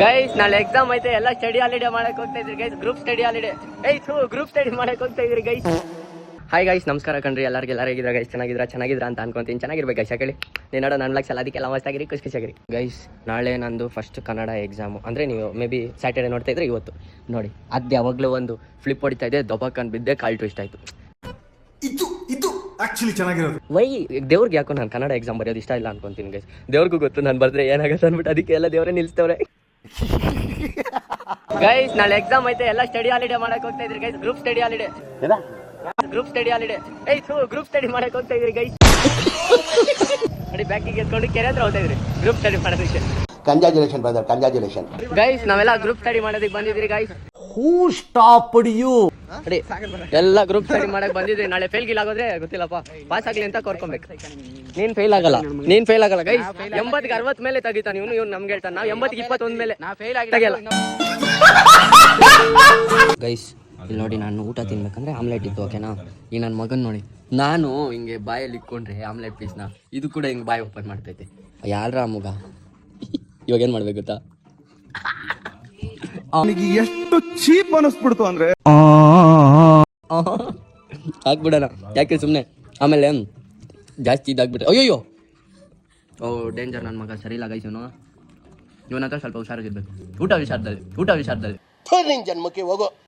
Guys ನಾಳೆ exam ಐತೆ, ಎಲ್ಲ ಸ್ಟಡಿ ಹಾಲಿಡೇ ಮಾಡಕ್ ಹೋಗ್ತಾ ಇದ್ರಿ guys. Group study holiday group study ಮಾಡಕ್ ಹೋಗ್ತಾ ಇದ್ರಿ ಗೈಸ್. ಹಾಯ್ ಗೈಸ್, ನಮಸ್ಕಾರ ಕಣ್ರಿ. ಎಲ್ಲರಿಗೆಲ್ಲ ಹೇಗಿದ್ರ ಗೈಸ್? ಚೆನ್ನಾಗಿದ್ರ ಅಂತ ಅನ್ಕೊಂತೀನಿ. ಚೆನ್ನಾಗಿರ್ಬೇಕು ಗೈಸ್. ಹೇಳಿ ನೀನೋಡ ನನ್ನ ಲಕ್ಷ ಅದಕ್ಕೆಲ್ಲ ಮಸ್ತಾಗಿರಿ, ಖುಷಿಯಾಗಿರಿ ಗೈಸ್. ನಾಳೆ ನಂದು ಫಸ್ಟ್ ಕನ್ನಡ ಎಕ್ಸಾಮು. ಅಂದರೆ ನೀವು ಮೇ ಬಿ ಸ್ಯಾಟರ್ಡೆ ನೋಡ್ತಾ ಇದ್ರೆ ಇವತ್ತು ನೋಡಿ, ಅದು ಯಾವಾಗಲೂ ಒಂದು ಫ್ಲಿಪ್ ಹೊಡಿತಾ ಇದೆ, ದಬಾಕನ್ ಬಿದ್ದೆ, ಕಾಲ್ ಟ್ವಿಸ್ಟ್ ಆಯಿತು. ಇದು ಆಕ್ಚುಲಿ ಚೆನ್ನಾಗಿರೋದು. ವೈ ದೇವ್ರಿಗೆ ಯಾಕೋ ನಾನು ಕನ್ನಡ ಎಕ್ಸಾಮ್ ಬರೆಯೋದು ಇಷ್ಟ ಇಲ್ಲ ಅನ್ಕೊಂತೀನಿ ಗೈಸ್. ದೇವ್ರಿಗೂ ಗೊತ್ತು ನಾನು ಬರ್ದ್ರೆ ಏನಾಗುತ್ತೆ ಅಂದ್ಬಿಟ್ಟು, ಅದಕ್ಕೆ ಎಲ್ಲ ದೇವರೇ ನಿಲ್ಸ್ತವ್ರೆ ಗೈಸ್. ನಾಳೆ ಎಕ್ಸಾಮ್ ಐತೆ, ಎಲ್ಲ ಸ್ಟಡಿ ಹಾಲಿಡೇ ಮಾಡಕ್ ಹೋಗ್ತಾ ಇದ್ರಿ guys. Group study holiday group study ಮಾಡಕ್ ಹೋಗ್ತಾ ಇದ್ರಿ ಗೈಸ್. ನೋಡಿ ಬ್ಯಾಕಿಗೆ ಎತ್ಕೊಂಡು ಕೆರೆ ಹತ್ರ ಹೋಗ್ತಾ ಇದ್ರಿ ಗ್ರೂಪ್ ಸ್ಟಡಿ ಮಾಡೋದಕ್ಕೆ. Congratulation brother, congratulation guys. ನಾವೆಲ್ಲ ಗ್ರೂಪ್ ಸ್ಟಡಿ ಮಾಡೋದಕ್ಕೆ ಬಂದಿದ್ರಿ ಗೈಸ್. Who stopped you? ನೋಡಿ ಎಲ್ಲ ಗ್ರೂಪ್ ಸ್ಟಡಿ ಮಾಡಕ್ ಬಂದಿದ್ರಿ. ನಾಳೆ ಫೇಲ್ ಗಿಲ್ ಆಗೋದ್ರೆ ಗೊತ್ತಿಲ್ಲಪ್ಪ, ಪಾಸ್ ಆಗ್ಲಿ ಅಂತ ಕೋರ್ಕೊಬೇಕು. ನೀನ್ ಫೇಲ್ ಆಗಲ್ಲ ಗೈಸ್. 80ಗೆ 60 ಮೇಲೆ ತೆಗಿತಾನೆ ಇವ್ನು ನಮ್ಗೆ ಹೇಳ್ತಾನೆ. ನಾವು 80ಗೆ 21 ಮೇಲೆ ತೆಗಿಯಲ್ಲ ಗೈಸ್. ಇಲ್ಲಿ ನೋಡಿ, ನಾನು ಊಟ ತಿನ್ಬೇಕಂದ್ರೆ ಆಮ್ಲೆಟ್ ಇತ್ತು, ಓಕೆನಾ? ಈ ನನ್ನ ಮಗನ್ ನೋಡಿ, ನಾನು ಹಿಂಗೆ ಬಾಯಲ್ಲಿ ಇಟ್ಕೊಂಡ್ರೆ ಆಮ್ಲೆಟ್ ಪೀಸ್ನ ಇದು ಕೂಡ ಹಿಂಗೆ ಬಾಯಿ ಓಪನ್ ಮಾಡ್ತೈತೆ. ಯಾರ ಮಗ ಇವಾಗ ಏನ್ ಮಾಡ್ಬೇಕು ಗೊತ್ತಾ? ಅವನಿಗೆ ಎಷ್ಟು ಚೀಪ್ ಅನಿಸ್ಬಿಡ್ತು ಅಂದ್ರೆ ಹಾಕ್ಬಿಡೋಣ, ಯಾಕೆ ಸುಮ್ಮನೆ ಆಮೇಲೆ ಜಾಸ್ತಿ ಇದಾಗ್ಬಿಟ್ರೆ ಅಯ್ಯೋ. ಓ ಡೇಂಜರ್ ನನ್ನ ಮಗ, ಸರಿ ಇಲ್ಲ ಗೈಸ್. ಇವನ ಹತ್ರ ಸ್ವಲ್ಪ ಹುಷಾರಾಗಿರ್ಬೇಕು ಊಟ ವಿಚಾರದಲ್ಲಿ. ನಿನ್ ಜನ್ಮಕ್ಕೆ ಹೋಗೋ.